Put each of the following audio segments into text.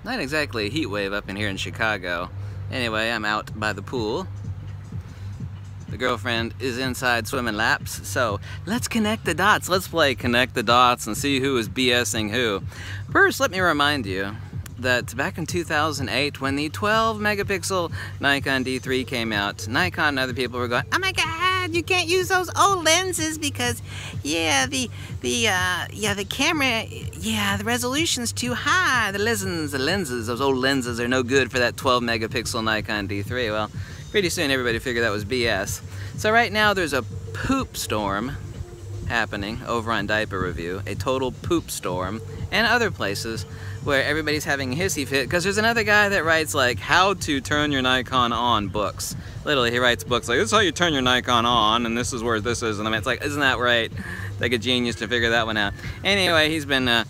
Not exactly a heat wave up in here in Chicago. Anyway, I'm out by the pool. The girlfriend is inside swimming laps, so let's connect the dots. Let's play connect the dots and see who is BSing who. First, let me remind you that back in 2008, when the 12 megapixel Nikon D3 came out, Nikon and other people were going, "Oh my God, you can't use those old lenses because, yeah, the camera, yeah, the resolution's too high. The lenses, those old lenses are no good for that 12 megapixel Nikon D3." Well, pretty soon everybody figured that was BS. So right now there's a poop storm happening over on Diaper Review, a total poop storm, and other places where everybody's having a hissy fit because there's another guy that writes like how to turn your Nikon on books. Literally, he writes books like, this is how you turn your Nikon on, and this is where this is, and I mean, it's like, isn't that right? Like a genius to figure that one out. Anyway, he's been,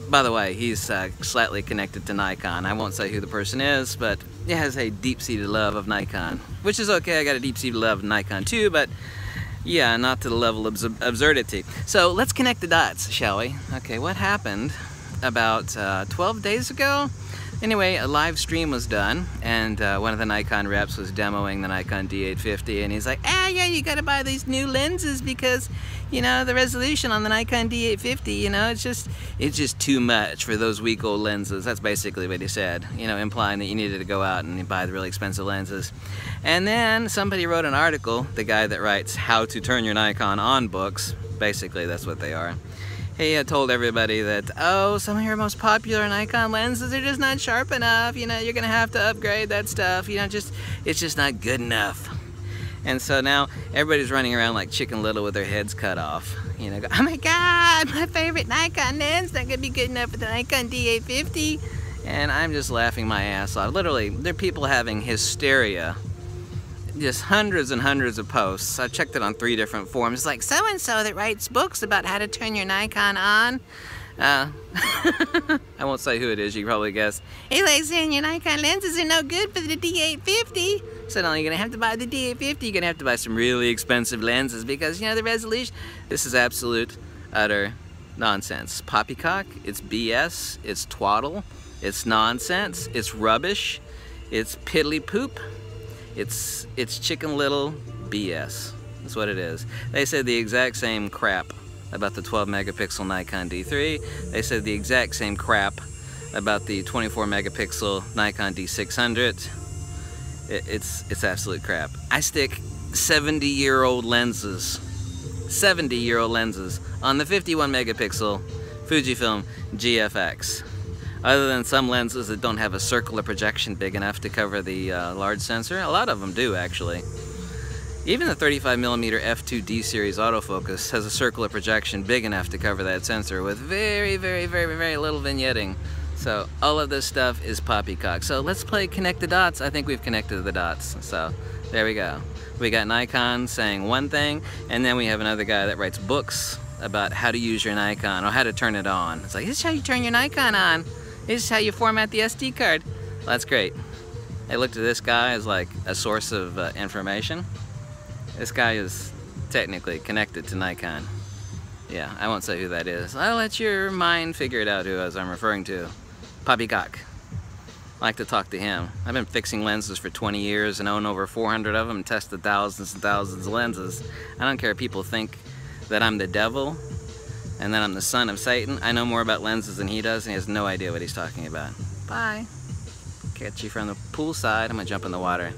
by the way, he's slightly connected to Nikon. I won't say who the person is, but he has a deep-seated love of Nikon, which is okay. I got a deep-seated love of Nikon too, but yeah, not to the level of absurdity. So let's connect the dots, shall we? Okay, what happened about 12 days ago? Anyway, a live stream was done, and one of the Nikon reps was demoing the Nikon D850, and he's like, yeah, you gotta buy these new lenses because, you know, the resolution on the Nikon D850, you know, it's just too much for those weak old lenses. That's basically what he said, you know, implying that you needed to go out and buy the really expensive lenses. And then somebody wrote an article, the guy that writes how to turn your Nikon on books, basically that's what they are. He had told everybody that, oh, some of your most popular Nikon lenses are just not sharp enough, you know, you're gonna have to upgrade that stuff, you know, it's just not good enough. And so now everybody's running around like Chicken Little with their heads cut off. You know, oh my God, my favorite Nikon lens not gonna be good enough for the Nikon D850. And I'm just laughing my ass off. Literally, there are people having hysteria. Just hundreds and hundreds of posts. I checked it on 3 different forums. It's like, so-and-so that writes books about how to turn your Nikon on. I won't say who it is, you can probably guess. He's like saying your Nikon lenses are no good for the D850. So now you're gonna have to buy the D850, you're gonna have to buy some really expensive lenses because, you know, the resolution. This is absolute, utter nonsense. Poppycock, it's BS, it's twaddle, it's nonsense, it's rubbish, it's piddly poop. It's Chicken Little BS. That's what it is. They said the exact same crap about the 12 megapixel Nikon D3. They said the exact same crap about the 24 megapixel Nikon D600. It's absolute crap. I stick 70-year-old lenses, 70-year-old lenses on the 51 megapixel Fujifilm GFX. Other than some lenses that don't have a circular projection big enough to cover the large sensor. A lot of them do, actually. Even the 35mm f2D series autofocus has a circular projection big enough to cover that sensor with very, very, very, very little vignetting. So all of this stuff is poppycock. So let's play connect the dots. I think we've connected the dots. So there we go. We got Nikon saying one thing, and then we have another guy that writes books about how to use your Nikon or how to turn it on. It's like, this is how you turn your Nikon on. This is how you format the SD card. Well, that's great. I looked at this guy as like a source of information. This guy is technically connected to Nikon. Yeah, I won't say who that is. I'll let your mind figure it out who I'm referring to. Poppycock. I like to talk to him. I've been fixing lenses for 20 years and own over 400 of them and tested thousands and thousands of lenses. I don't care if people think that I'm the devil and then I'm the son of Satan. I know more about lenses than he does, and he has no idea what he's talking about. Bye. Catch you from the poolside. I'm gonna jump in the water.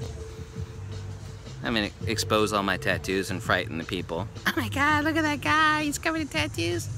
I'm gonna expose all my tattoos and frighten the people. Oh my God, look at that guy. He's covered in tattoos.